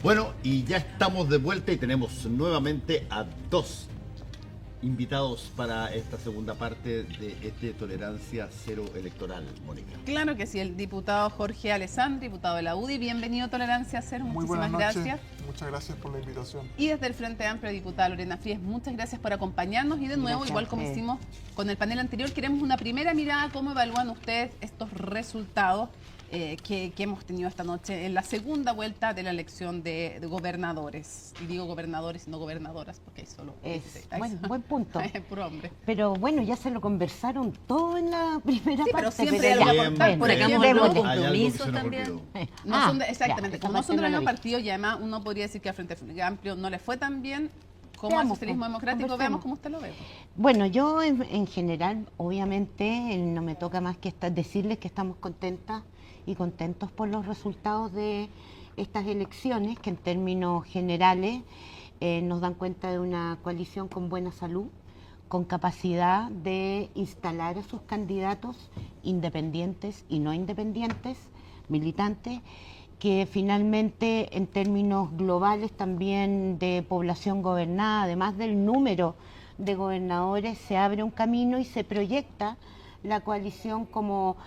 Bueno, y ya estamos de vuelta y tenemos nuevamente a dos invitados para esta segunda parte de este Tolerancia Cero Electoral, Mónica. Claro que sí, el diputado Jorge Alessandri, diputado de la UDI. Bienvenido a Tolerancia Cero, muchísimas gracias. Muchas gracias por la invitación. Y desde el Frente Amplio, diputada Lorena Frías, muchas gracias por acompañarnos. Y de nuevo, gracias, igual como hicimos con el panel anterior, queremos una primera mirada, cómo evalúan ustedes estos resultados que hemos tenido esta noche en la segunda vuelta de la elección de gobernadores. Y digo gobernadores y no gobernadoras, porque hay solo... Bueno, buen punto. Puro hombre. Pero bueno, ya se lo conversaron todo en la primera parte. Pero siempre hay algo que aportar. Por ejemplo, los compromisos también. Exactamente. Como no son del mismo partido, y además uno podría decir que al Frente Amplio no le fue tan bien como al socialismo democrático. Veamos cómo usted lo ve. Bueno, yo en general, obviamente, no me toca más que decirles que estamos contentas y contentos por los resultados de estas elecciones, que en términos generales nos dan cuenta de una coalición con buena salud, con capacidad de instalar a sus candidatos independientes y no independientes, militantes, que finalmente en términos globales también de población gobernada, además del número de gobernadores, se abre un camino y se proyecta la coalición como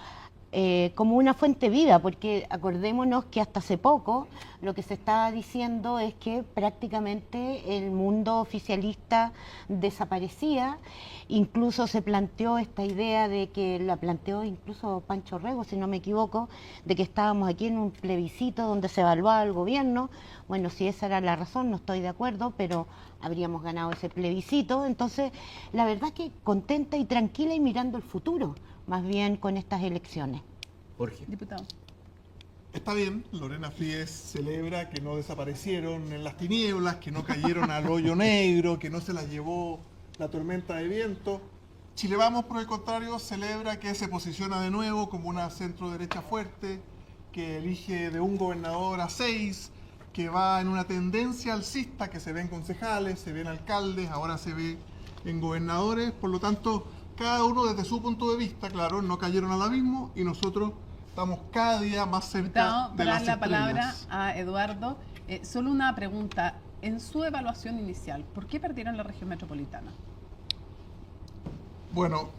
una fuente viva, porque acordémonos que hasta hace poco lo que se estaba diciendo es que prácticamente el mundo oficialista desaparecía. Incluso se planteó esta idea de que la planteó incluso Pancho Rego, si no me equivoco, de que estábamos aquí en un plebiscito donde se evaluaba el gobierno. Bueno, si esa era la razón, no estoy de acuerdo, pero habríamos ganado ese plebiscito. Entonces, la verdad que contenta y tranquila y mirando el futuro, más bien con estas elecciones. Jorge. Diputado. Está bien, Lorena Frías celebra que no desaparecieron en las tinieblas, que no cayeron al hoyo negro, que no se las llevó la tormenta de viento. Chile Vamos, por el contrario, celebra que se posiciona de nuevo como una centro-derecha fuerte, que elige de un gobernador a 6, que va en una tendencia alcista, que se ven concejales, se ven alcaldes, ahora se ve en gobernadores. Por lo tanto, cada uno desde su punto de vista, claro, no cayeron al abismo y nosotros estamos cada día más cerca de las estrellas. La palabra a Eduardo. Solo una pregunta. En su evaluación inicial, ¿por qué perdieron la región metropolitana? Bueno,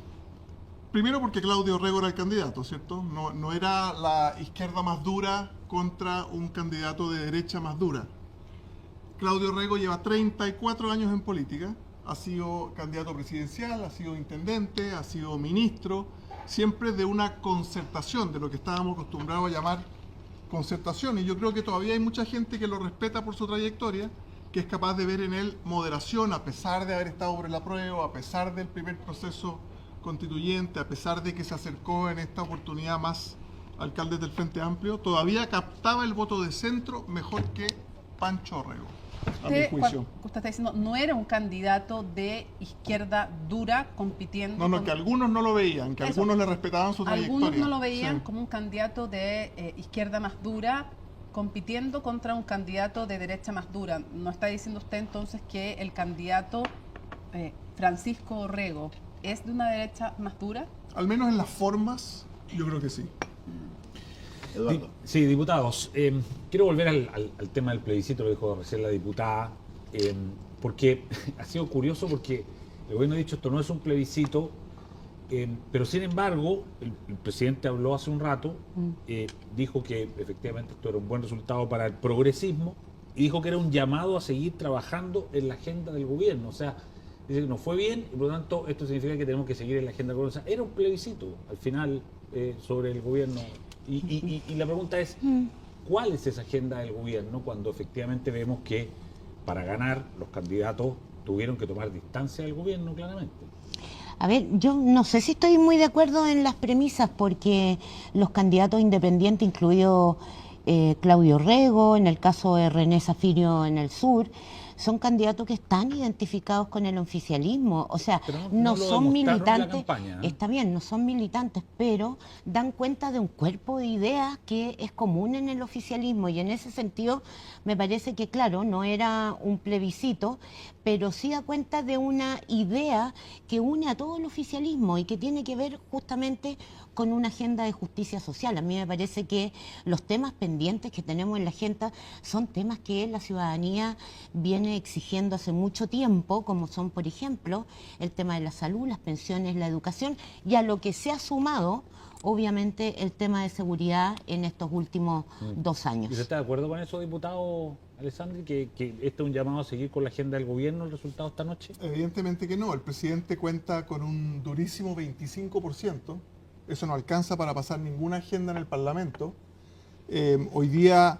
primero porque Claudio Rego era el candidato, ¿cierto? No era la izquierda más dura contra un candidato de derecha más dura. Claudio Rego lleva 34 años en política, ha sido candidato presidencial, ha sido intendente, ha sido ministro, siempre de una concertación, de lo que estábamos acostumbrados a llamar concertación. Y yo creo que todavía hay mucha gente que lo respeta por su trayectoria, que es capaz de ver en él moderación, a pesar de haber estado por el apruebo, a pesar del primer proceso constituyente, a pesar de que se acercó en esta oportunidad más alcaldes del Frente Amplio, todavía captaba el voto de centro mejor que Pancho Rego, a mi juicio. Usted está diciendo, no era un candidato de izquierda dura compitiendo. No, que algunos no lo veían, que algunos le respetaban su trayectoria. Algunos no lo veían como un candidato de izquierda más dura, compitiendo contra un candidato de derecha más dura. ¿No está diciendo usted entonces que el candidato Francisco Rego es de una derecha más dura? Al menos en las formas, yo creo que sí. Eduardo. Sí, diputados. Quiero volver al tema del plebiscito, lo dijo recién la diputada, porque ha sido curioso porque el gobierno ha dicho esto no es un plebiscito, pero sin embargo, el presidente habló hace un rato, dijo que efectivamente esto era un buen resultado para el progresismo y dijo que era un llamado a seguir trabajando en la agenda del gobierno. O sea, dice que nos fue bien y por lo tanto esto significa que tenemos que seguir en la agenda del gobierno. O sea, era un plebiscito al final sobre el gobierno. Y la pregunta es, ¿cuál es esa agenda del gobierno cuando efectivamente vemos que para ganar los candidatos tuvieron que tomar distancia del gobierno claramente? A ver, yo no sé si estoy muy de acuerdo en las premisas porque los candidatos independientes, incluido Claudio Rego, en el caso de René Zafirio en el sur, son candidatos que están identificados con el oficialismo, o sea, no son militantes, está bien, no son militantes, pero dan cuenta de un cuerpo de ideas que es común en el oficialismo y en ese sentido me parece que, claro, no era un plebiscito, pero sí da cuenta de una idea que une a todo el oficialismo y que tiene que ver justamente con una agenda de justicia social. A mí me parece que los temas pendientes que tenemos en la agenda son temas que la ciudadanía viene exigiendo hace mucho tiempo, como son, por ejemplo, el tema de la salud, las pensiones, la educación, y a lo que se ha sumado, obviamente, el tema de seguridad en estos últimos 2 años. ¿Y usted está de acuerdo con eso, diputado Alessandri, que este es un llamado a seguir con la agenda del gobierno, el resultado esta noche? Evidentemente que no. El presidente cuenta con un durísimo 25%. Eso no alcanza para pasar ninguna agenda en el Parlamento. Hoy día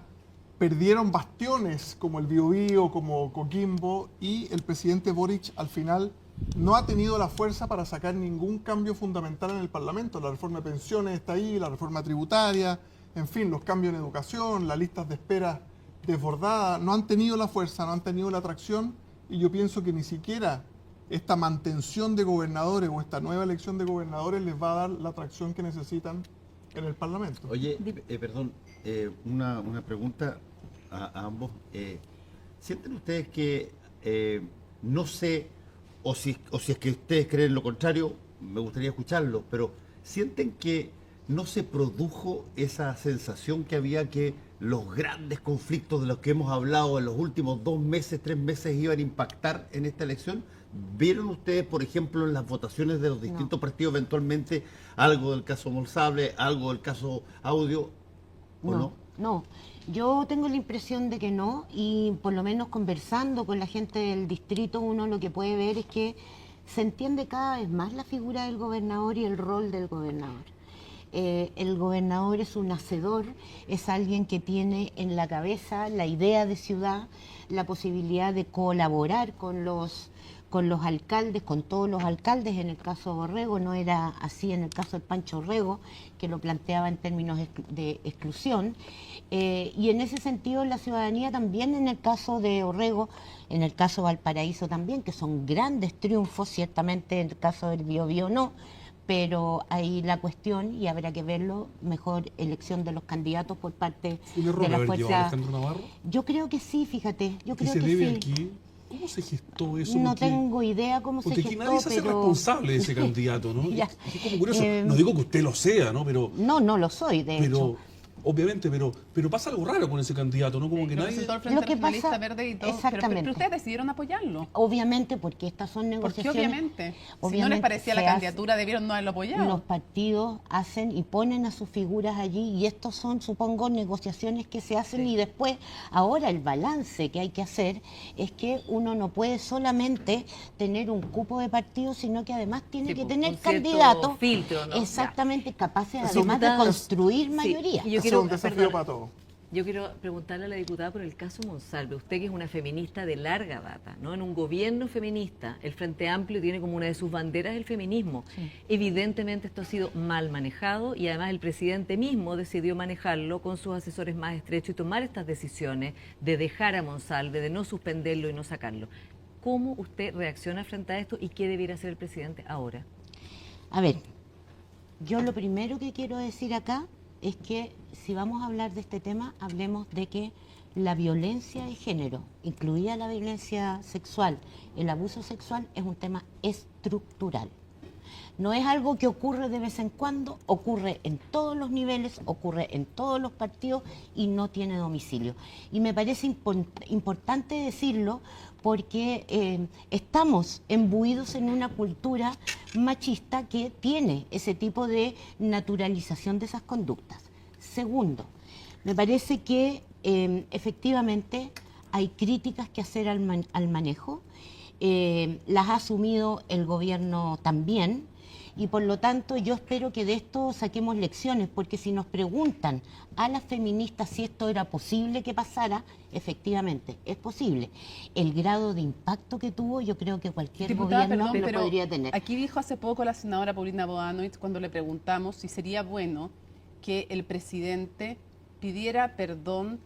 perdieron bastiones como el Biobío, como Coquimbo, y el presidente Boric al final no ha tenido la fuerza para sacar ningún cambio fundamental en el Parlamento. La reforma de pensiones está ahí, la reforma tributaria, en fin, los cambios en educación, las listas de espera desbordadas, no han tenido la fuerza, no han tenido la atracción, y yo pienso que ni siquiera esta mantención de gobernadores o esta nueva elección de gobernadores les va a dar la atracción que necesitan en el Parlamento. Oye, perdón, una pregunta a ambos. ¿Sienten ustedes que, no sé, o si es que ustedes creen lo contrario, me gustaría escucharlo, pero sienten que no se produjo esa sensación que había que los grandes conflictos de los que hemos hablado en los últimos 2 meses, 3 meses iban a impactar en esta elección? ¿Vieron ustedes, por ejemplo, en las votaciones de los distintos partidos eventualmente algo del caso Molsable, algo del caso Audio, o no? No, yo tengo la impresión de que no, y por lo menos conversando con la gente del distrito, uno lo que puede ver es que se entiende cada vez más la figura del gobernador y el rol del gobernador. El gobernador es un hacedor, es alguien que tiene en la cabeza la idea de ciudad, la posibilidad de colaborar con los alcaldes, con todos los alcaldes. En el caso de Orrego no era así, en el caso del Pancho Orrego, que lo planteaba en términos de exclusión. Y en ese sentido la ciudadanía también, en el caso de Orrego, en el caso de Valparaíso también, que son grandes triunfos, ciertamente en el caso del Biobío no, pero ahí la cuestión, y habrá que verlo, mejor elección de los candidatos por parte de la fuerza. Alejandro Navarro? Yo creo que sí, fíjate, yo ¿Qué creo se que debe sí. aquí? ¿Cómo se gestó eso? No Porque- tengo idea cómo se Porque gestó, aquí nadie se hace pero... responsable de ese candidato, ¿no? Ya. Es como curioso. No digo que usted lo sea, ¿no? Pero No lo soy, de hecho. obviamente, pero pasa algo raro con ese candidato, ¿no? Como que Lo nadie... presentó el Frente Lo que Regionalista pasa- Verde y todo. exactamente. Pero ustedes decidieron apoyarlo. Obviamente, porque estas son Porque negociaciones... obviamente, si no les obviamente parecía la se hace- candidatura, debieron no haberlo apoyado. Los partidos hacen y ponen a sus figuras allí, y estos son, supongo, negociaciones que se hacen, y después, ahora el balance que hay que hacer es que uno no puede solamente tener un cupo de partidos, sino que además tiene Sí, que un tener cierto candidatos filtro, ¿no? exactamente capaces Es además de diputada- construir Sí, mayoría. y yo Ese quiero, es un desafío perdón, para todos. yo quiero preguntarle a la diputada por el caso Monsalve. Usted, que es una feminista de larga data, ¿no? En un gobierno feminista, el Frente Amplio tiene como una de sus banderas el feminismo. Evidentemente esto ha sido mal manejado, y además el presidente mismo decidió manejarlo con sus asesores más estrechos y tomar estas decisiones de dejar a Monsalve, de no suspenderlo y no sacarlo. ¿Cómo usted reacciona frente a esto y qué debiera hacer el presidente ahora? A ver, yo lo primero que quiero decir acá es que si vamos a hablar de este tema, hablemos de que la violencia de género, incluida la violencia sexual, el abuso sexual, es un tema estructural. No es algo que ocurre de vez en cuando, ocurre en todos los niveles, ocurre en todos los partidos y no tiene domicilio. Y me parece importante decirlo porque estamos imbuidos en una cultura machista que tiene ese tipo de naturalización de esas conductas. Segundo, me parece que efectivamente hay críticas que hacer al manejo, las ha asumido el gobierno también, y por lo tanto yo espero que de esto saquemos lecciones, porque si nos preguntan a las feministas si esto era posible que pasara, efectivamente es posible. El grado de impacto que tuvo, yo creo que cualquier Diputada, gobierno perdón, lo pero podría tener. aquí dijo hace poco la senadora Paulina Boanoit, cuando le preguntamos si sería bueno que el presidente pidiera perdón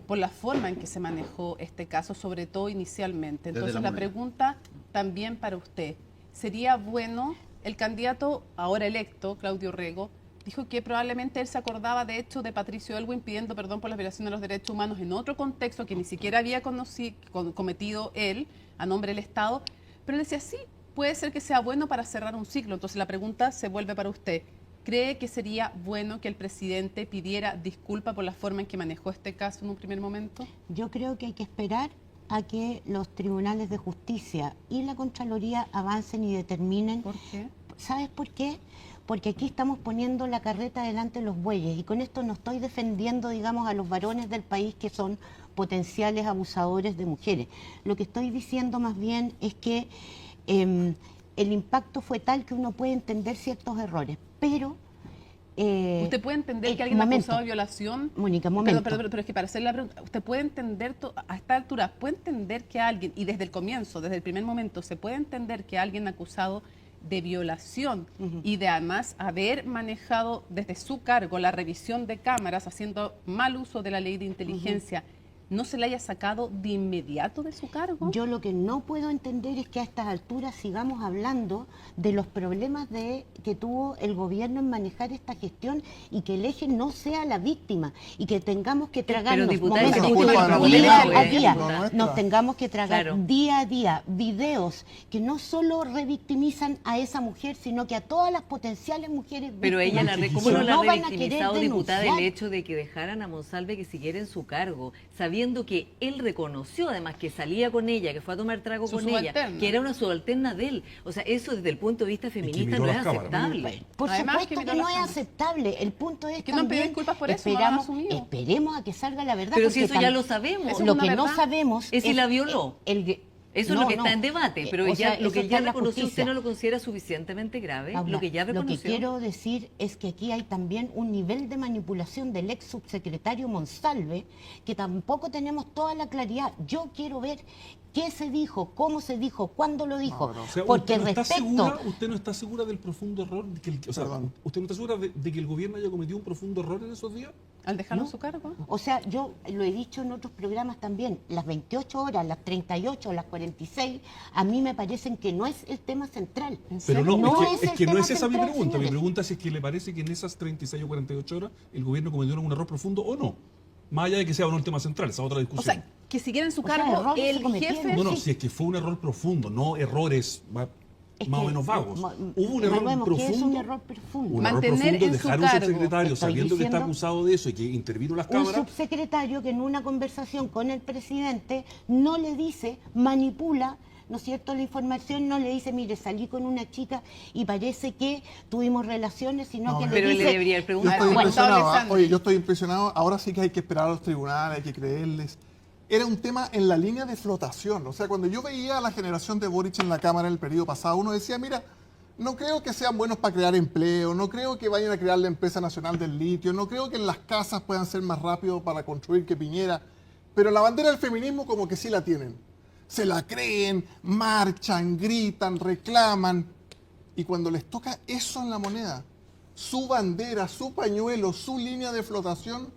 por la forma en que se manejó este caso, sobre todo inicialmente. Desde Entonces la la moneda. pregunta también para usted, ¿sería bueno? El candidato ahora electo, Claudio Orrego, dijo que probablemente él se acordaba de hecho de Patricio Aylwin pidiendo perdón por las violaciones de los derechos humanos en otro contexto que ni siquiera había cometido él a nombre del Estado, pero él decía sí, puede ser que sea bueno para cerrar un ciclo. Entonces la pregunta se vuelve para usted. ¿cree que sería bueno que el presidente pidiera disculpa por la forma en que manejó este caso en un primer momento? Yo creo que hay que esperar a que los tribunales de justicia y la Contraloría avancen y determinen. ¿Por qué? ¿Sabes por qué? Porque aquí estamos poniendo la carreta delante de los bueyes, y con esto no estoy defendiendo, digamos, a los varones del país que son potenciales abusadores de mujeres. Lo que estoy diciendo más bien es que el impacto fue tal que uno puede entender ciertos errores, pero... ¿Usted puede entender que alguien acusado de violación? Mónica, momento. Pero es que para hacer la pregunta, usted puede entender, a esta altura, puede entender que alguien, y desde el comienzo, desde el primer momento, se puede entender que alguien acusado de violación y de además haber manejado desde su cargo la revisión de cámaras, haciendo mal uso de la ley de inteligencia, no se le haya sacado de inmediato de su cargo? Yo lo que no puedo entender es que a estas alturas sigamos hablando de los problemas que tuvo el gobierno en manejar esta gestión y que el eje no sea la víctima y que tengamos que tragarnos diputada, esa momentos, culpa de la día mujer, a día, no nuestra. nos tengamos que tragar Claro. día a día videos que no solo revictimizan a esa mujer, sino que a todas las potenciales mujeres Pero ella víctimas. ¿cómo no la ha van a querer revictimizado, diputada, el denunciar. hecho de que dejaran a Monsalve que siguiera en su cargo, sabiendo que él reconoció además que salía con ella, que fue a tomar trago Su con ella, subalterna. que era una subalterna de él? O sea, eso desde el punto de vista feminista miró no es las cámaras. aceptable. Por Además, supuesto que que miró no las es cámaras. aceptable. El punto es Que no han pedido también disculpas por eso, no lo han asumido. esperemos a que salga la verdad. Pero si porque eso ya lo sabemos. Eso es Lo una que no verdad. sabemos Es si la violó. No, Eso es lo que está no. en debate, pero O ya, sea, lo eso que está ya en la reconoció, ¿usted justicia. no lo considera suficientemente grave? Paula, Lo que ya reconoció. Lo que quiero decir es que aquí hay también un nivel de manipulación del ex subsecretario Monsalve que tampoco tenemos toda la claridad. Yo quiero ver qué se dijo, cómo se dijo, cuándo lo dijo. pero- O sea, porque usted no está segura del profundo error, Perdón. ¿usted no está segura de que el gobierno haya cometido un profundo error en esos días? Al dejarlo ¿no? en su cargo. O sea, yo lo he dicho en otros programas también, las 28 horas, las 38, las 46, a mí me parecen que no es el tema central. Pero no, No es es que el no tema es esa mi central, pregunta. Mi señores. pregunta es que le parece que en esas 36 o 48 horas el gobierno cometió un error profundo o no. Más allá de que sea o no el tema central, esa es otra O discusión. sea, que siguiera en su O sea, cargo errores se el cometieron. jefe... No, sí. si es que fue un error profundo, no errores más Es o que, menos vagos. Hubo un error evaluemos qué profundo. es un error profundo. Un error Mantener profundo, en su dejar un cargo. subsecretario Estoy sabiendo que está diciendo- acusado de eso y que intervino las Un cámaras. subsecretario que en una conversación con el presidente no le dice, manipula, ¿no es cierto?, la información, no le dice, mire, salí con una chica y parece que tuvimos relaciones, sino No, que Pero le le dice... debería haber Yo preguntado. estoy Bueno, impresionado. Alessandro. Oye, yo estoy impresionado. Ahora sí que hay que esperar a los tribunales, hay que creerles. Era un tema en la línea de flotación. O sea, cuando yo veía a la generación de Boric en la Cámara en el periodo pasado, uno decía, mira, no creo que sean buenos para crear empleo, no creo que vayan a crear la empresa nacional del litio, no creo que en las casas puedan ser más rápidos para construir que Piñera. Pero la bandera del feminismo como que sí la tienen. Se la creen, marchan, gritan, reclaman. Y cuando les toca eso en la moneda, su bandera, su pañuelo, su línea de flotación,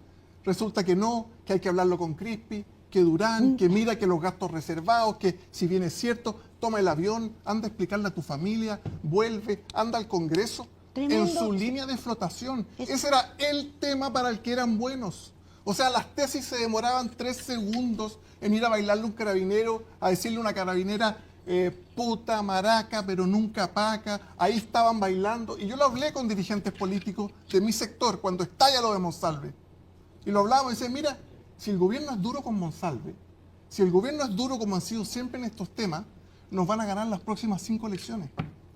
resulta que no, que hay que hablarlo con Crispi, que Durán, que mira que los gastos reservados, que si bien es cierto, toma el avión, anda a explicarle a tu familia, vuelve, anda al Congreso, Tremendo. en su línea de flotación. Es- Ese era el tema para el que eran buenos. O sea, las tesis se demoraban 3 segundos en ir a bailarle a un carabinero, a decirle a una carabinera, puta, maraca, pero nunca paca. Ahí estaban bailando. Y yo lo hablé con dirigentes políticos de mi sector cuando estalla lo de Monsalve. Y lo hablábamos y decía, mira, si el gobierno es duro con Monsalve, si el gobierno es duro como han sido siempre en estos temas, nos van a ganar las próximas 5 elecciones.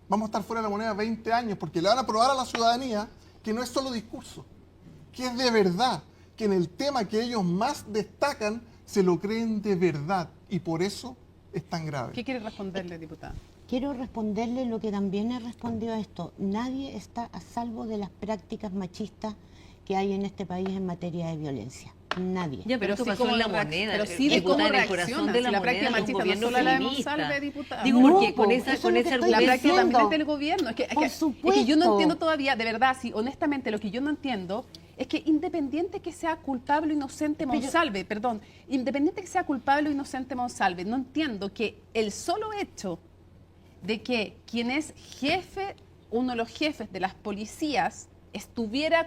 Vamos a estar fuera de la moneda 20 años porque le van a probar a la ciudadanía que no es solo discurso, que es de verdad, que en el tema que ellos más destacan se lo creen de verdad y por eso es tan grave. ¿Qué quiere responderle, diputada? Quiero responderle lo que también he respondido a esto. Nadie está a salvo de las prácticas machistas que hay en este país en materia de violencia. Nadie. Ya, pero esto sí pasó como en la reacc- moneda. pero sí de diputada, cómo en el corazón reacciona, de si la la moneda práctica de un machista no gobierno solo la de feminista. Monsalve, diputada. Digo, No, porque con po, esa, eso con es ese lo que estoy La argumento... práctica diciendo. también es del gobierno. Es que yo no supuesto. entiendo todavía, de verdad, sí, honestamente, lo que yo no entiendo es que independiente que sea culpable o inocente Monsalve, perdón, independiente que sea culpable o inocente Monsalve, no entiendo que el solo hecho de que quien es jefe, uno de los jefes de las policías, estuviera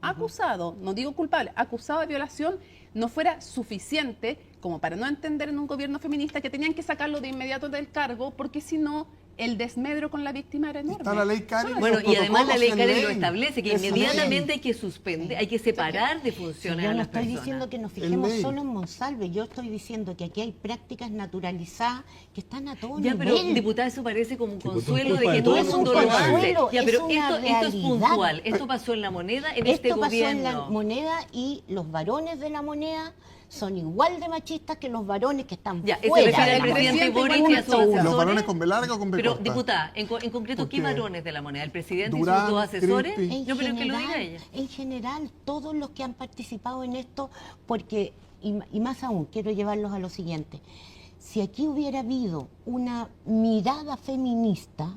acusado, no digo culpable, acusado de violación, no fuera suficiente como para no entender en un gobierno feminista que tenían que sacarlo de inmediato del cargo, porque si no, el desmedro con la víctima era enorme. Está la ley Karen. Bueno, y además la ley protocolos en Karen lo ley. establece, que Es inmediatamente ley. hay que suspender, hay que separar de funciones Yo a no las estoy personas. diciendo que nos fijemos ley. solo en Monsalve, yo estoy diciendo que aquí hay prácticas naturalizadas que están a todo Ya, nivel. pero diputada, eso parece como un Sí, pues, consuelo es de culpa que de todo el todos. mundo No lo es un hace. consuelo, Ya, es pero una esto es realidad. puntual. Esto pasó en la moneda, en este Esto pasó gobierno. en la moneda y los varones de la moneda son igual de machistas que los varones que están Ya, se fuera refiere de al la presidente moneda. Boric y a sus ¿Los asesores. varones con B larga o con B Pero, corta? diputada, en concreto, ¿qué Porque varones de la moneda? ¿El presidente y Durán, sus dos asesores? Cristi. No, pero que lo diga ella. En general, todos los que han participado en esto, porque, y más aún, quiero llevarlos a lo siguiente. Si aquí hubiera habido una mirada feminista,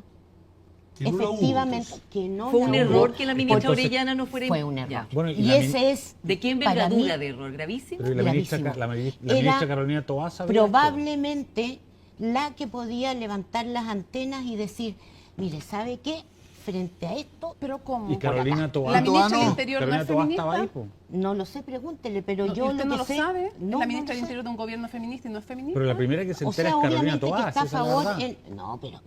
Que no la hubo, efectivamente, entonces. que no Fue la un hubo, error que la ministra Entonces, Orellana no fuera... fue un error. Ya. Bueno, y y la ese es, ¿De qué para envergadura mí, de error? ¿Gravísimo? Pero la ministra, gravísimo. la ministra Era Carolina Toá sabía esto. probablemente la que podía levantar las antenas y decir, mire, ¿sabe qué? Frente a esto, Pero ¿cómo? Y Carolina Toá. La ministra del no. Interior no Carolina es Toá feminista. estaba ahí, po. no lo sé, pregúntele, pero No, yo ¿y usted lo no que lo sé... sabe? no, la no ministra lo del sé. Interior de un gobierno feminista y no es feminista. Pero la primera que se O entera sea, es Carolina obviamente Toá. que está a si esa es la favor... verdad. No, pero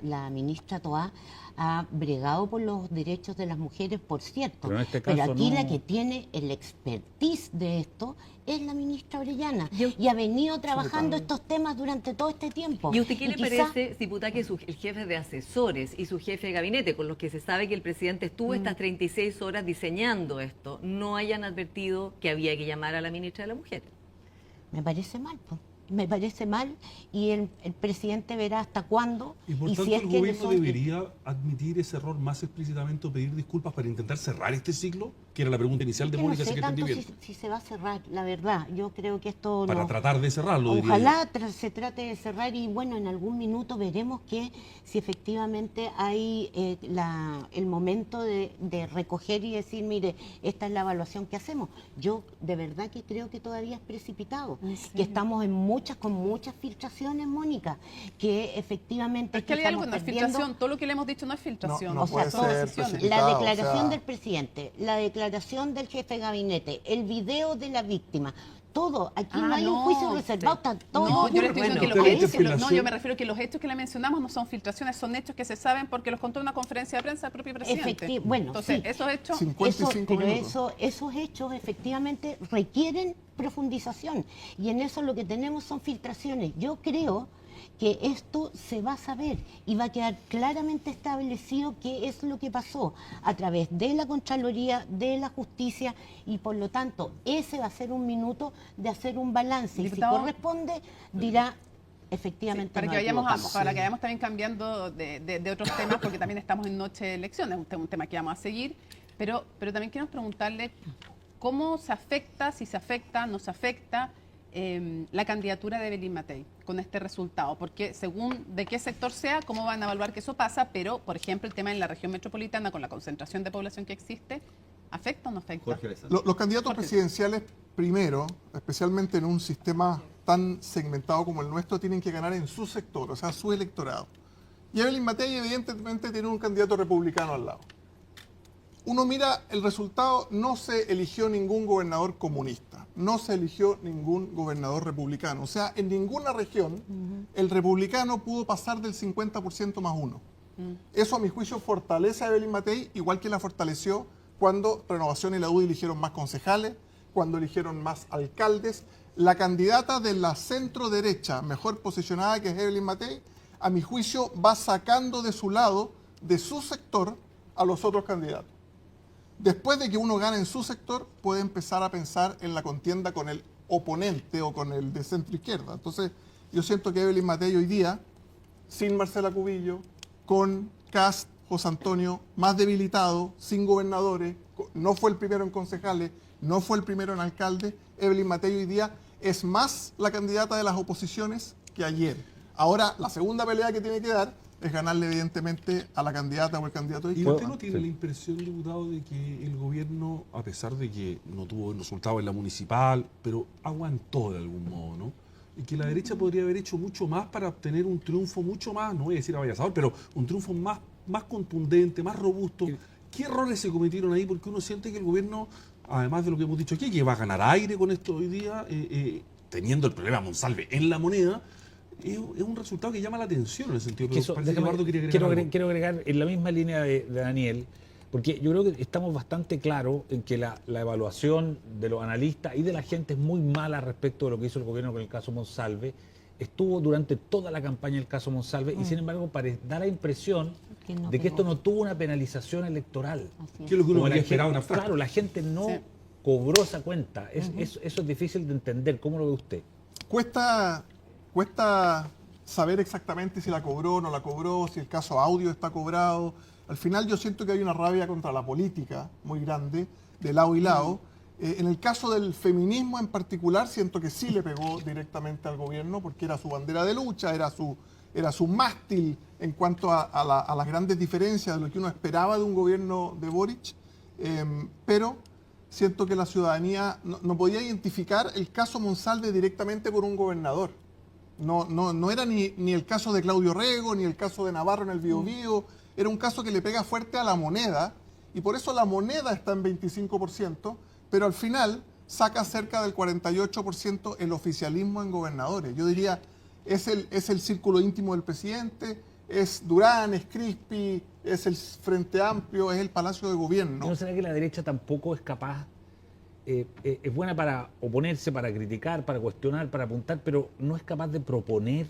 la ministra Toá ha bregado por los derechos de las mujeres, por cierto. Pero en este Pero caso aquí no. la que tiene el expertise de esto es la ministra Orellana. Yo- Y ha venido trabajando estos temas durante todo este tiempo. ¿Y a usted qué le quizá- parece, diputada, que el jefe de asesores y su jefe de gabinete, con los que se sabe que el presidente estuvo estas 36 horas diseñando esto, no hayan advertido que había que llamar a la ministra de la Mujer? Me parece mal, pues. Me parece mal y el presidente verá hasta cuándo Y por y tanto si es el que le gobierno son- debería admitir ese error más explícitamente o pedir disculpas para intentar cerrar este ciclo, que era la pregunta inicial de que no Mónica, sé si que tanto entendí si, bien. si se va a cerrar, la verdad. Yo creo que esto Para no- tratar de cerrarlo, diría Ojalá se trate de cerrar y bueno, en algún minuto veremos que si efectivamente hay el momento de recoger y decir, mire, esta es la evaluación que hacemos. Yo de verdad que creo que todavía es precipitado, ¿En serio? que estamos con muchas filtraciones, Mónica, que efectivamente Es que hay algo, no es estamos perdiendo- filtración. Todo lo que le hemos dicho no es filtración. No o sea, puede todas ser decisiones. precipitado, la declaración o sea, del presidente, la declaración del jefe de gabinete, el video de la víctima, todo, aquí no hay un juicio reservado, está todo. No, yo le estoy diciendo que los Bueno, hechos, usted la no, yo interpelación- me refiero a que los hechos que le mencionamos no son filtraciones, son hechos que se saben porque los contó en una conferencia de prensa el propio presidente. Bueno, Entonces, sí. esos hechos... 55 pero minutos. esos hechos efectivamente requieren profundización y en eso lo que tenemos son filtraciones. Yo creo que esto se va a saber y va a quedar claramente establecido qué es lo que pasó a través de la Contraloría, de la Justicia y por lo tanto ese va a ser un minuto de hacer un balance y Diputado, si corresponde dirá efectivamente para nos que vayamos equivocamos. para que vayamos también cambiando de otros temas, porque también estamos en noche de elecciones, un tema que vamos a seguir, pero también queremos preguntarle cómo se afecta, si se afecta, no se afecta la candidatura de Evelyn Matei con este resultado, porque según de qué sector sea, cómo van a evaluar que eso pasa, pero por ejemplo el tema en la región metropolitana con la concentración de población que existe, ¿afecta o no afecta? Jorge Alessandro. Los candidatos Jorge. presidenciales, primero, especialmente en un sistema tan segmentado como el nuestro, tienen que ganar en su sector, o sea, su electorado. Y Evelyn Matei evidentemente tiene un candidato republicano al lado. Uno mira el resultado, no se eligió ningún gobernador comunista, no se eligió ningún gobernador republicano. O sea, en ninguna región el republicano pudo pasar del 50% más uno. Eso a mi juicio fortalece a Evelyn Matei, igual que la fortaleció cuando Renovación y la UDI eligieron más concejales, cuando eligieron más alcaldes. La candidata de la centro derecha mejor posicionada, que es Evelyn Matei, a mi juicio va sacando de su lado, de su sector, a los otros candidatos. Después de que uno gane en su sector, puede empezar a pensar en la contienda con el oponente o con el de centro izquierda. Entonces, yo siento que Evelyn Matei hoy día, sin Marcela Cubillo, con Kast, José Antonio, más debilitado, sin gobernadores, no fue el primero en concejales, no fue el primero en alcaldes, Evelyn Matei hoy día es más la candidata de las oposiciones que ayer. Ahora, la segunda pelea que tiene que dar es ganarle evidentemente a la candidata o el candidato de ¿Y izquierda. usted no tiene la impresión, diputado, de que el gobierno, a pesar de que no tuvo el resultado en la municipal, pero aguantó de algún modo, ¿no? Y que la derecha podría haber hecho mucho más para obtener un triunfo mucho más, no voy a decir avasallador, pero un triunfo más contundente, más robusto? ¿Qué errores se cometieron ahí? Porque uno siente que el gobierno, además de lo que hemos dicho aquí, que va a ganar aire con esto hoy día, teniendo el problema Monsalve en la moneda, es un resultado que llama la atención en el sentido. Que Pero eso, parece que déjame- Eduardo quería agregar algo. quiero agregar en la misma línea de Daniel, porque yo creo que estamos bastante claros en que la evaluación de los analistas y de la gente es muy mala respecto de lo que hizo el gobierno con el caso Monsalve. Estuvo durante toda la campaña el caso Monsalve y sin embargo da la impresión Que no de que pegó. esto no tuvo una penalización electoral. Así ¿Qué es. es lo que uno Como la habría gente- esperado en abstracto? Claro, la gente no Sí. cobró esa cuenta. Eso es difícil de entender. ¿Cómo lo ve usted? Cuesta saber exactamente si la cobró o no la cobró, si el caso audio está cobrado. Al final yo siento que hay una rabia contra la política muy grande, de lado y lado. En el caso del feminismo en particular, siento que sí le pegó directamente al gobierno porque era su bandera de lucha, era su mástil en cuanto a las grandes diferencias de lo que uno esperaba de un gobierno de Boric. Pero siento que la ciudadanía no podía identificar el caso Monsalve directamente por un gobernador. No era ni el caso de Claudio Rego, ni el caso de Navarro en el Biobío. Era un caso que le pega fuerte a la moneda, y por eso la moneda está en 25%, pero al final saca cerca del 48% el oficialismo en gobernadores. Yo diría, es el círculo íntimo del presidente, es Durán, es Crispi, es el Frente Amplio, es el Palacio de Gobierno. ¿No será que la derecha tampoco es capaz, es buena para oponerse, para criticar, para cuestionar, para apuntar, pero no es capaz de proponer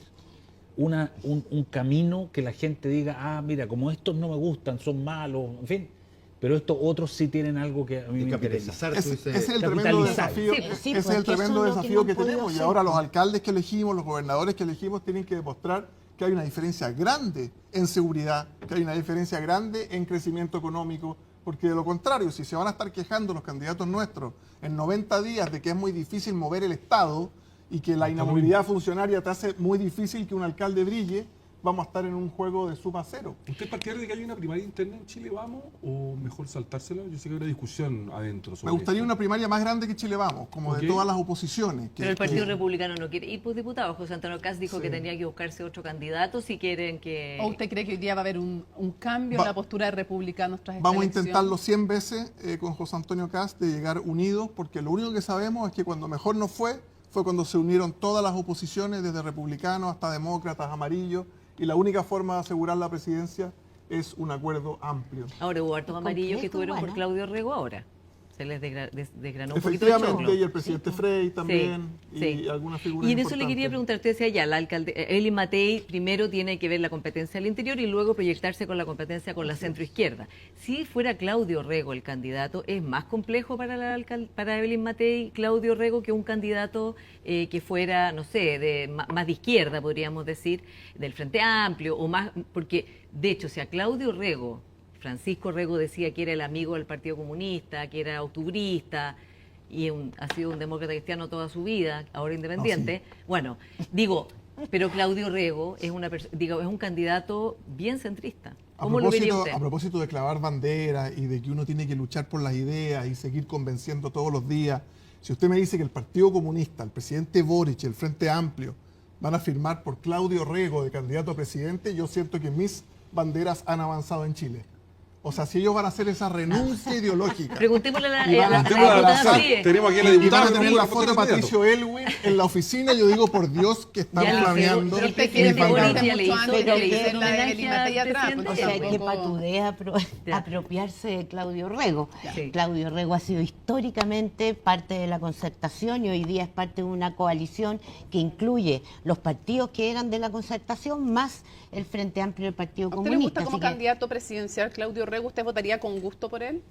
un camino que la gente diga, ah, mira, como estos no me gustan, son malos, en fin, pero estos otros sí tienen algo que a mí Y me interesa. capitalizar, tú Ese dices, es el tremendo capitalizar. desafío, Sí, ese pues, es el que tremendo eso es lo que desafío no que han podido tenemos. Y hacer. ahora los alcaldes que elegimos, los gobernadores que elegimos, tienen que demostrar que hay una diferencia grande en seguridad, que hay una diferencia grande en crecimiento económico, porque de lo contrario, si se van a estar quejando los candidatos nuestros en 90 días de que es muy difícil mover el Estado y que la inamovilidad funcionaria te hace muy difícil que un alcalde brille, vamos a estar en un juego de suma cero. ¿Usted es partidario de que haya una primaria interna en Chile Vamos o mejor saltársela? Yo sé que hay una discusión adentro sobre Me gustaría esto. una primaria más grande que Chile Vamos, como Ok. de todas las oposiciones. Pero el Partido Republicano no quiere ir por diputado. José Antonio Caz dijo que tenía que buscarse otro candidato si quieren que... ¿O usted cree que hoy día va a haber un cambio Va- en la postura de republicanos tras esta Vamos a elección? intentarlo 100 veces con José Antonio Cast de llegar unidos, porque lo único que sabemos es que cuando mejor nos fue cuando se unieron todas las oposiciones, desde republicanos hasta demócratas, amarillos, y la única forma de asegurar la presidencia es un acuerdo amplio. Ahora hubo hartos amarillos que Complejo, estuvieron por bueno. Claudio Rego ahora. Se les desgranó un poquito el Efectivamente, choclo. y el presidente Frey también, Sí, y sí. algunas figuras Y en eso le quería importantes. preguntar, usted decía ya, la alcalde, Eli Matei primero tiene que ver la competencia al interior y luego proyectarse con la competencia con la centroizquierda. Si fuera Claudio Rego el candidato, ¿es más complejo para para Evelyn Matei, Claudio Rego, que un candidato que fuera, no sé, más de izquierda, podríamos decir, del Frente Amplio, o más, porque de hecho, si a Claudio Rego, Francisco Rego decía que era el amigo del Partido Comunista, que era octubrista, y ha sido un demócrata cristiano toda su vida, ahora independiente. Bueno, digo, pero Claudio Rego es es un candidato bien centrista. ¿Cómo lo vería usted? A propósito de clavar banderas y de que uno tiene que luchar por las ideas y seguir convenciendo todos los días, si usted me dice que el Partido Comunista, el presidente Boric, el Frente Amplio, van a firmar por Claudio Rego de candidato a presidente, yo siento que mis banderas han avanzado en Chile. O sea, si ellos van a hacer esa renuncia ideológica. Preguntémosle a la, Y van a- Preguntémosle a la diputada Sal. Fríes. Tenemos aquí a la Y van diputada. a tener la foto de candidato. Patricio Elwin en la oficina, yo digo, por Dios, que están Ya lo sé, flameando. pero Pero usted el quiere mis presidente banderas. Boric ya le mucho hizo- antes pero de que hacer la de homenaje Eli al Matei atrás. presidente. pues O sea, que tampoco- patudea Ya. apropiarse de Claudio Rego. Sí. Claudio Rego ha sido históricamente parte de la concertación y hoy día es parte de una coalición que incluye los partidos que eran de la concertación más el Frente Amplio y el Partido ¿A usted le Comunista. gusta como Así que candidato presidencial Claudio Rego? ¿Usted votaría con gusto por él?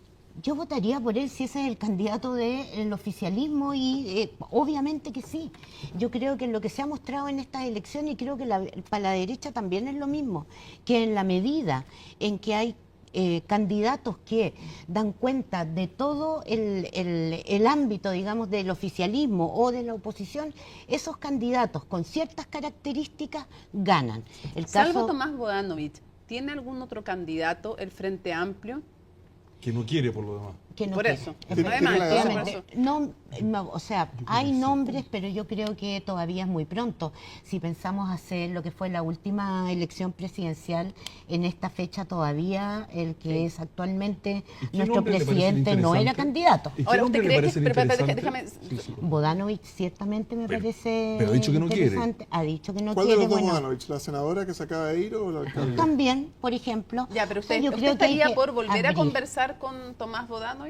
yo votaría por él si ese es el candidato del oficialismo y obviamente que sí. Yo creo que lo que se ha mostrado en estas elecciones, y creo que para la derecha también es lo mismo, que en la medida en que hay candidatos que dan cuenta de todo el ámbito, digamos, del oficialismo o de la oposición, esos candidatos con ciertas características ganan. El Salvo caso, Tomás Bodanovich, ¿tiene algún otro candidato el Frente Amplio? Que no quiere por lo demás. que no Por quiere. eso. Tiene Además, la entonces, edad. por eso. No, o sea, hay nombres, pero yo creo que todavía es muy pronto. Si pensamos hacer lo que fue la última elección presidencial, en esta fecha todavía el que es actualmente ¿Y qué nuestro nombre le parece presidente no era interesante? candidato. ¿Y qué Ahora, nombre ¿usted le cree que... parecen pero, interesantes? déjame... Sí, sí. Bodanovich ciertamente me parece pero ha dicho que no quiere. interesante. Ha dicho que no ¿Cuál de quiere. los dos Bueno, Bodanovich? ¿La senadora que se acaba de ir o la alcalde? también, por ejemplo. Ya, pero o sea, usted, yo ¿usted creo que hay estaría que por volver a abrir. conversar con Tomás Bodanovich?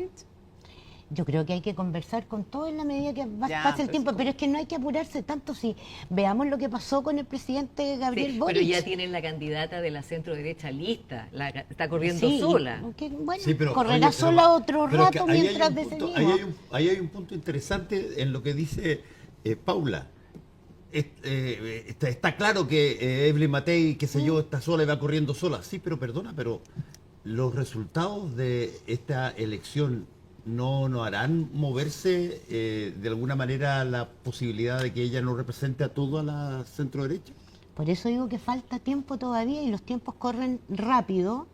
Yo creo que hay que conversar con todo en la medida que Ya, pase el pues, tiempo, sí. pero es que no hay que apurarse tanto. Si veamos lo que pasó con el presidente Gabriel Sí, Boric. pero ya tienen la candidata de la centro derecha lista, está corriendo Sí, sola. bueno, Sí, pero, correrá oye, sola otro pero que rato ahí hay mientras un punto- decidimos. ahí hay un punto interesante en lo que dice Paula. Está claro que Evelyn Matei, qué sé yo, está sola y va corriendo sola. Sí, pero perdona, pero los resultados de esta elección no harán moverse de alguna manera la posibilidad de que ella no represente a toda la centro derecha. Por eso digo que falta tiempo todavía y los tiempos corren rápido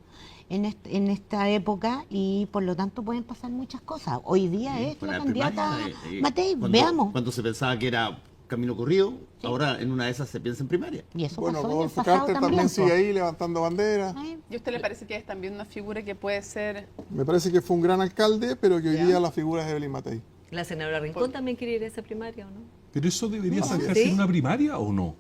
en esta época y por lo tanto pueden pasar muchas cosas. Hoy día es Para la la candidata primaria, Matei, cuando- veamos. Cuando se pensaba que era camino corrido, ahora en una de esas se piensa en primaria. Y eso Bueno, pasó en el Rodolfo pasado Carter también. también sigue po. ahí levantando banderas. ¿Y a usted le parece que es también una figura que puede ser... Me parece que fue un gran alcalde, pero que hoy Ya. día la figura es Evelyn Matei. La senadora Rincón también quiere ir a esa primaria, ¿o no? ¿Pero eso debería No, zanjarse ¿sí? en una primaria o no?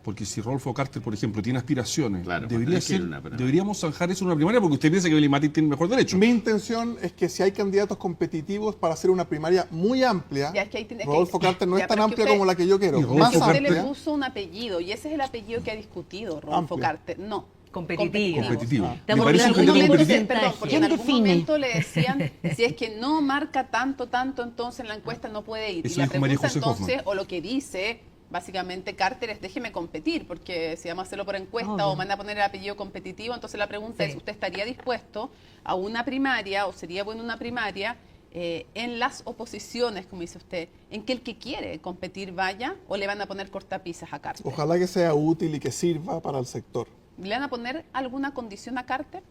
Porque si Rodolfo Carter, por ejemplo, tiene aspiraciones, Claro, debería hay que ir ser, a una primaria. deberíamos zanjar eso en una primaria porque usted piensa que Evelyn Matei tiene mejor derecho. Mi intención es que si hay candidatos competitivos para hacer una primaria muy amplia, Ya, es que ahí tiene que- Rodolfo Carter no Ya, es tan pero es que amplia usted- como la que yo quiero. Y Rodolfo Más Usted le amplia. puso un apellido y ese es el apellido que ha discutido Rodolfo Amplio. Carter. No. Competitivo. Competitivo. Ah. Me Estamos parece en un hablando algún de un candidato momento, competitivo. perdón, porque ¿Quién en algún define? momento le decían, si es que no marca tanto, entonces en la encuesta no puede ir. Eso Y la dijo María pregunta José entonces, Hoffman. o lo que dice básicamente Carter es déjeme competir, porque si vamos a hacerlo por encuesta Obvio. o van a poner el apellido competitivo, entonces la pregunta Sí. es, ¿usted estaría dispuesto a una primaria o sería bueno una primaria en las oposiciones, como dice usted, en que el que quiere competir vaya o le van a poner cortapisas a Carter? Ojalá que sea útil y que sirva para el sector. ¿Le van a poner alguna condición a Carter?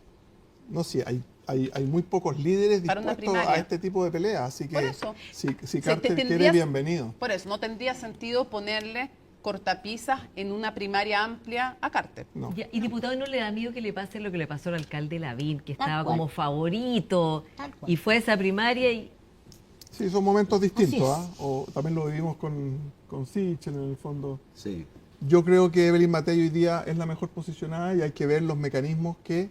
No, sí, hay muy pocos líderes Para una dispuestos a primaria. este tipo de peleas, así Por que eso. si te Carter quiere, tendrías- bienvenido. Por eso, no tendría sentido ponerle cortapisas en una primaria amplia a Carter. No. Ya, y diputado, ¿no le da miedo que le pase lo que le pasó al alcalde Lavín, que Tal estaba cual. como favorito Tal cual. y fue a esa primaria y Sí, son momentos distintos, Así es. ¿ah? O también lo vivimos con Sichel en el fondo. Sí. Yo creo que Evelyn Matei hoy día es la mejor posicionada y hay que ver los mecanismos que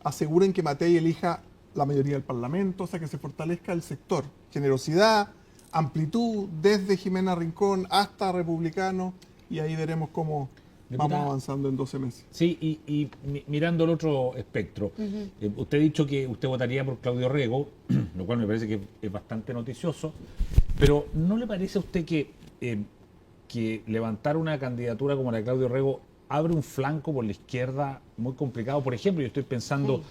aseguren que Matei elija la mayoría del Parlamento, o sea, que se fortalezca el sector. Generosidad, amplitud, desde Jimena Rincón hasta Republicano, y ahí veremos cómo vamos Diputada. avanzando en 12 meses. Sí, mirando el otro espectro, usted ha dicho que usted votaría por Claudio Rego, lo cual me parece que es bastante noticioso, pero ¿no le parece a usted que levantar una candidatura como la de Claudio Rego abre un flanco por la izquierda muy complicado? Por ejemplo, yo estoy pensando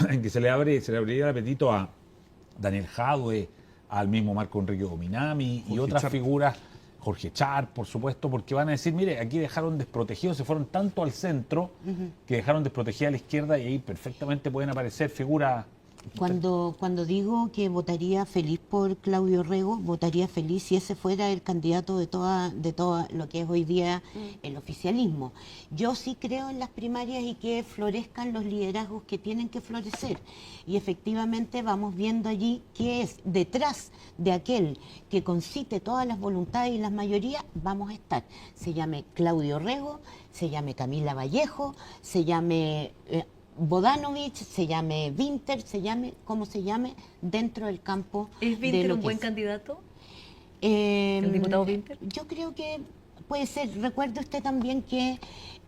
en que se le abriría el apetito a Daniel Jadwe, al mismo Marco Enrique Dominami y Jorge otras Char. figuras, Jorge Char, por supuesto, porque van a decir, mire, aquí dejaron desprotegidos, se fueron tanto al centro que dejaron desprotegida a la izquierda y ahí perfectamente pueden aparecer figuras. Cuando digo que votaría feliz por Claudio Rego, votaría feliz si ese fuera el candidato de toda lo que es hoy día el oficialismo. Yo sí creo en las primarias y que florezcan los liderazgos que tienen que florecer. Y efectivamente vamos viendo allí qué es detrás de aquel que concite todas las voluntades y las mayorías, vamos a estar. Se llame Claudio Rego, se llame Camila Vallejo, se llame Bodanovich, se llame Winter, se llame como se llame dentro del campo ¿es de Winter lo un que buen es. candidato? ¿El diputado Winter? Yo creo que puede ser. Recuerde usted también que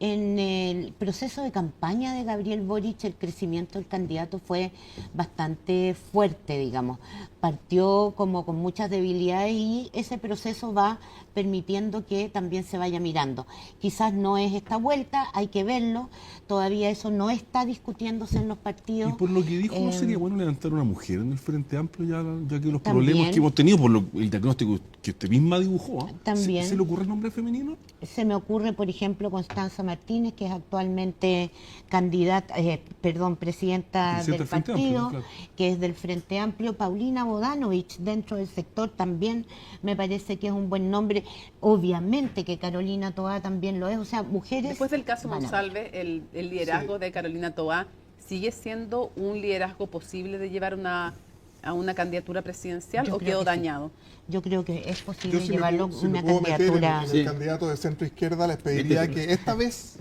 en el proceso de campaña de Gabriel Boric el crecimiento del candidato fue bastante fuerte, digamos. Partió como con muchas debilidades y ese proceso va permitiendo que también se vaya mirando. Quizás no es esta vuelta, hay que verlo. Todavía eso no está discutiéndose en los partidos. Y por lo que dijo, ¿no Eh, sería bueno levantar una mujer en el Frente Amplio ya que los También. problemas que hemos tenido por el diagnóstico que usted misma dibujó? ¿Ah? También. ¿Se le ocurre el nombre femenino? femenino? Se me ocurre, por ejemplo, Constanza Martínez, que es actualmente presidenta Presidenta del del Frente partido, Amplio, claro. que es del Frente Amplio. Paulina Bodanovich, dentro del sector, también me parece que es un buen nombre. Obviamente que Carolina Toá también lo es. O sea, mujeres... Después del caso van a- Monsalve, el liderazgo de Carolina Toá sigue siendo un liderazgo posible de llevar a una candidatura presidencial Yo o creo quedó que sí. dañado. Yo creo que es Yo posible si me llevarlo puedo- si me una puedo meter candidatura... en el candidato de centro izquierda, les pediría que esta vez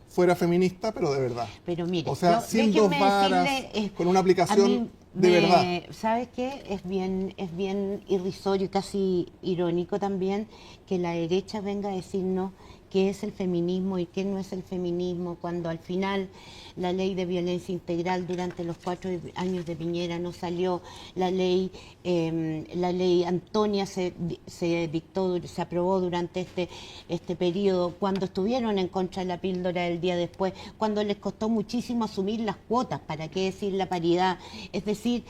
fuera feminista, pero de verdad. Pero mire, O sea, yo- sin déjenme dos varas, decirle, con una a aplicación mí de verdad. ¿Sabes qué? Es bien irrisorio y casi irónico también que la derecha venga a decirnos qué es el feminismo y qué no es el feminismo, cuando al final la ley de violencia integral durante los 4 años de Piñera no salió, la ley Antonia se dictó, se aprobó durante este periodo, cuando estuvieron en contra de la píldora del día después, cuando les costó muchísimo asumir las cuotas, para qué decir la paridad. Es decir,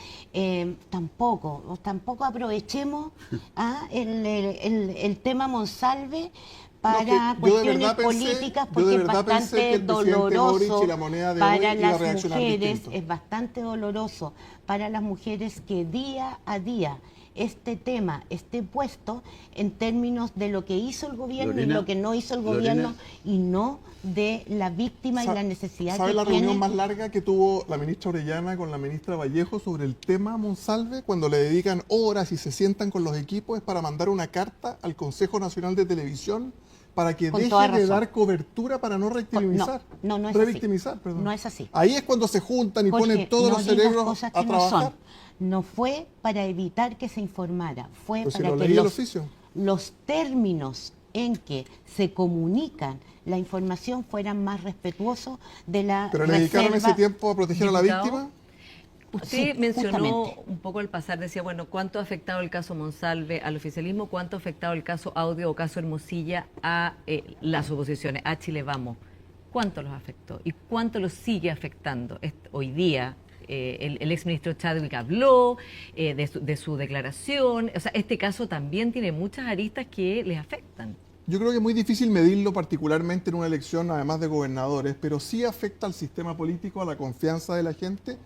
tampoco aprovechemos el tema Monsalve para No, que yo de cuestiones verdad pensé- políticas, yo porque de es verdad pensé bastante que el presidente doloroso Boric y la moneda de hoy para iba a las reaccionar mujeres, distinto. es bastante doloroso para las mujeres que día a día este tema esté puesto en términos de lo que hizo el gobierno Lorena, y lo que no hizo el Lorena. gobierno, y no de la víctima y la necesidad ¿Sabe que la tiene. reunión más larga que tuvo la ministra Orellana con la ministra Vallejo sobre el tema Monsalve? Cuando le dedican horas y se sientan con los equipos, es para mandar una carta al Consejo Nacional de Televisión para que Con toda deje de razón. dar cobertura para no revictimizar. No es así. Revictimizar, perdón. No es así. Ahí es cuando se juntan y Jorge, ponen todos no los digas cerebros cosas a que no trabajar. son. No fue para evitar que se informara, fue Pues si para lo que leí el oficio. los términos en que se comunican la información fueran más respetuosos de la Pero le dedicaron reserva. ese tiempo a proteger a la Diputado. víctima. Usted Sí, mencionó justamente. un poco al pasar, decía, bueno, ¿cuánto ha afectado el caso Monsalve al oficialismo? ¿Cuánto ha afectado el caso Audio o caso Hermosilla a las oposiciones, a Chile Vamos? ¿Cuánto los afectó? ¿Y cuánto los sigue afectando hoy día? El exministro Chadwick habló de su declaración. O sea, este caso también tiene muchas aristas que les afectan. Yo creo que es muy difícil medirlo, particularmente en una elección, además de gobernadores, pero sí afecta al sistema político, a la confianza de la gente,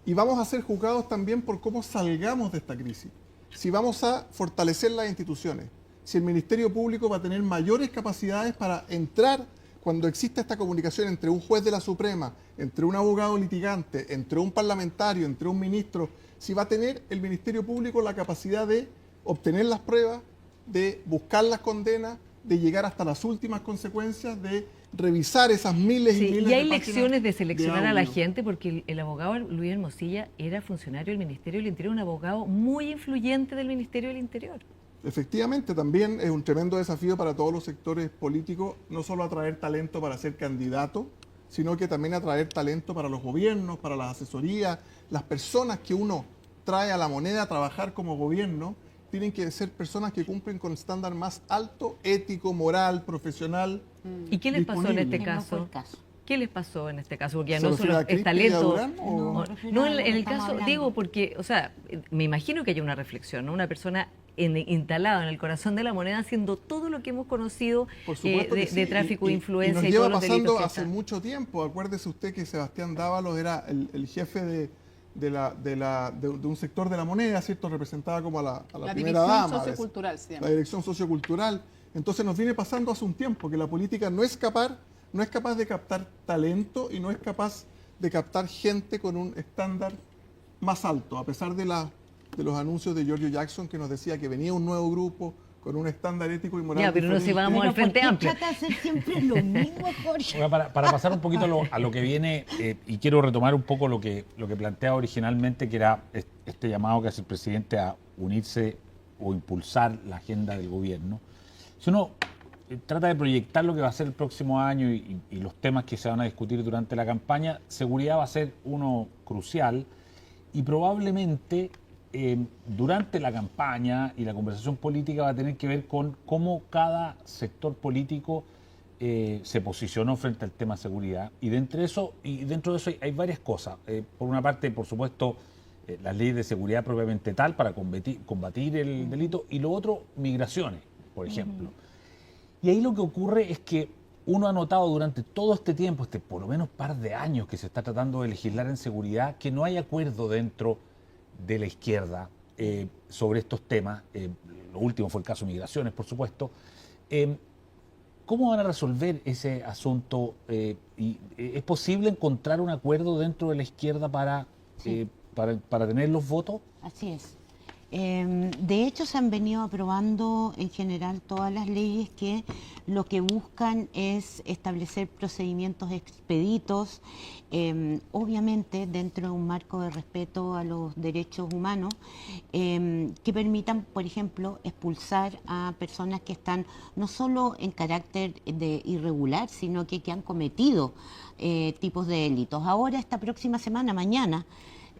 y vamos a ser juzgados también por cómo salgamos de esta crisis. Si vamos a fortalecer las instituciones, si el Ministerio Público va a tener mayores capacidades para entrar cuando exista esta comunicación entre un juez de la Suprema, entre un abogado litigante, entre un parlamentario, entre un ministro, si va a tener el Ministerio Público la capacidad de obtener las pruebas, de buscar las condenas, de llegar hasta las últimas consecuencias, de revisar esas miles y Sí, miles y hay de páginas lecciones de seleccionar a la audio. gente, porque el abogado Luis Hermosilla era funcionario del Ministerio del Interior, un abogado muy influyente del Ministerio del Interior. Efectivamente, también es un tremendo desafío para todos los sectores políticos, no solo atraer talento para ser candidato, sino que también atraer talento para los gobiernos, para las asesorías. Las personas que uno trae a la moneda a trabajar como gobierno tienen que ser personas que cumplen con estándar más alto, ético, moral, profesional. ¿Y qué les pasó en este Disponible. Que no fue caso? el caso. ¿Qué les pasó en este caso? Porque ya ¿Se no refiere solo a es Cristi y a talento. Durán, o- No, No, refiero no, a lo en que el estamos caso, hablando. digo, porque, o sea, me imagino que haya una reflexión, ¿no? Una persona instalada en el corazón de la moneda haciendo todo lo que hemos conocido Por supuesto que de sí. tráfico de Y influencia nos y, lleva todos los delitos pasando que hace están. mucho tiempo. Acuérdese usted que Sebastián Dávalos era el jefe de un sector de la moneda, ¿cierto? Representaba como a la La primera división dama. sociocultural se llama. La dirección sociocultural. Entonces nos viene pasando hace un tiempo que la política no es capaz de captar talento y no es capaz de captar gente con un estándar más alto, a pesar de los anuncios de Giorgio Jackson que nos decía que venía un nuevo grupo con un estándar ético y moral Ya, pero no diferente. se vamos al Pero Frente ¿por qué Amplio. trata de hacer siempre lo mismo, Jorge? Oiga, para pasar un poquito a lo que viene, y quiero retomar un poco lo que planteaba originalmente, que era este llamado que hace el presidente a unirse o impulsar la agenda del gobierno. Si uno trata de proyectar lo que va a ser el próximo año y los temas que se van a discutir durante la campaña, seguridad va a ser uno crucial y probablemente durante la campaña y la conversación política va a tener que ver con cómo cada sector político se posicionó frente al tema seguridad. Y dentro de eso hay varias cosas. Por una parte, por supuesto, las leyes de seguridad propiamente tal para combatir el delito, y lo otro, migraciones, por ejemplo. Y ahí lo que ocurre es que uno ha notado durante todo este tiempo, por lo menos par de años que se está tratando de legislar en seguridad, que no hay acuerdo dentro de la izquierda sobre estos temas. Lo último fue el caso de migraciones, por supuesto. ¿Cómo van a resolver ese asunto? Y, ¿es posible encontrar un acuerdo dentro de la izquierda para tener los votos? Así es. De hecho, se han venido aprobando en general todas las leyes que lo que buscan es establecer procedimientos expeditos, obviamente dentro de un marco de respeto a los derechos humanos, que permitan, por ejemplo, expulsar a personas que están no solo en carácter de irregular, sino que han cometido tipos de delitos. Ahora, esta próxima semana, mañana,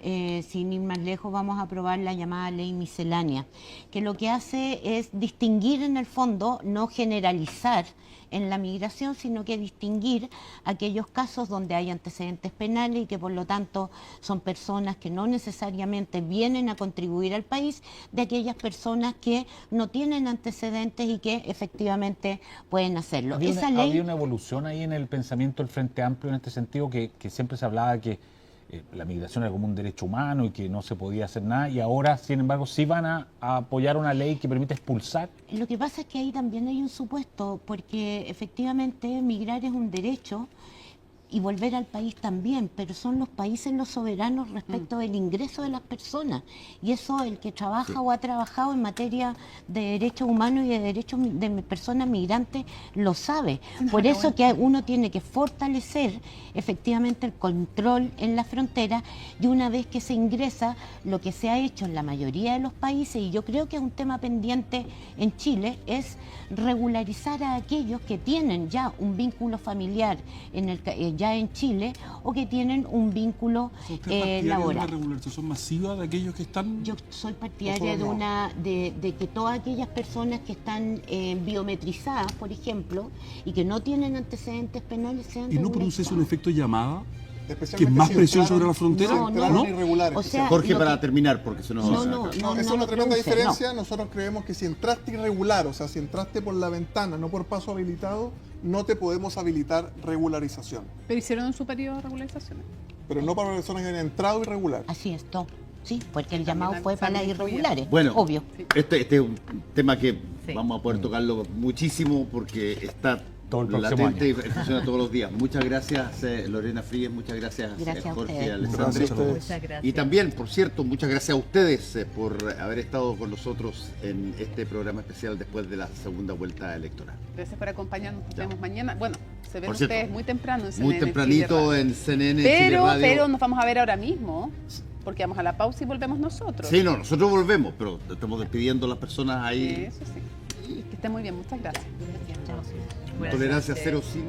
sin ir más lejos, vamos a aprobar la llamada ley miscelánea, que lo que hace es distinguir en el fondo, no generalizar en la migración, sino que distinguir aquellos casos donde hay antecedentes penales y que por lo tanto son personas que no necesariamente vienen a contribuir al país, de aquellas personas que no tienen antecedentes y que efectivamente pueden hacerlo. Había una evolución ahí en el pensamiento del Frente Amplio en este sentido, que siempre se hablaba que la migración era como un derecho humano y que no se podía hacer nada, y ahora, sin embargo, sí van a apoyar una ley que permite expulsar. Lo que pasa es que ahí también hay un supuesto, porque efectivamente migrar es un derecho y volver al país también, pero son los países los soberanos respecto del ingreso de las personas, y eso el que trabaja o ha trabajado en materia de derechos humanos y de derechos de personas migrantes lo sabe. Por eso que uno tiene que fortalecer efectivamente el control en la frontera, y una vez que se ingresa, lo que se ha hecho en la mayoría de los países, y yo creo que es un tema pendiente en Chile, es regularizar a aquellos que tienen ya un vínculo familiar ya en Chile, o que tienen un vínculo laboral. ¿De una regularización masiva de aquellos que están? Yo soy partidaria de que todas aquellas personas que están biometrizadas, por ejemplo, y que no tienen antecedentes penales sean ¿Y no produce eso un regularizadas. efecto llamada? ¿Que Especialmente es más si presión entraron- sobre la frontera? si entraron irregulares. O sea, Jorge, lo para que- terminar, porque se nos va a No, sacar. No, esa es no una tremenda produce, diferencia. Nosotros creemos que si entraste irregular, o sea, si entraste por la ventana, no por paso habilitado, no te podemos habilitar regularización. Pero hicieron en su periodo de regularizaciones. Pero no para personas que han entrado irregular. Así es, no. Sí, porque el También llamado fue para las también incluía. irregulares, Bueno, obvio. este es un tema que Sí. vamos a poder tocarlo muchísimo porque está Todo el próximo latente y funciona todos los días. Muchas gracias, Lorena Fríes, muchas gracias, Gracias a Jorge y ustedes. Alessandro. Gracias a ustedes. Muchas gracias. Y también, por cierto, muchas gracias a ustedes por haber estado con nosotros en este programa especial después de la segunda vuelta electoral. Gracias por acompañarnos. Nos Ya. vemos mañana. Bueno, se ven Por cierto, ustedes muy temprano en CNN Muy Chile tempranito Radio. en CNN Chile Radio. Pero nos vamos a ver ahora mismo, porque vamos a la pausa y volvemos nosotros. Sí, no, nosotros volvemos, pero estamos despidiendo a las personas ahí. Eso sí. Que estén muy bien. Muchas gracias. Buenas Tolerancia noches. cero sin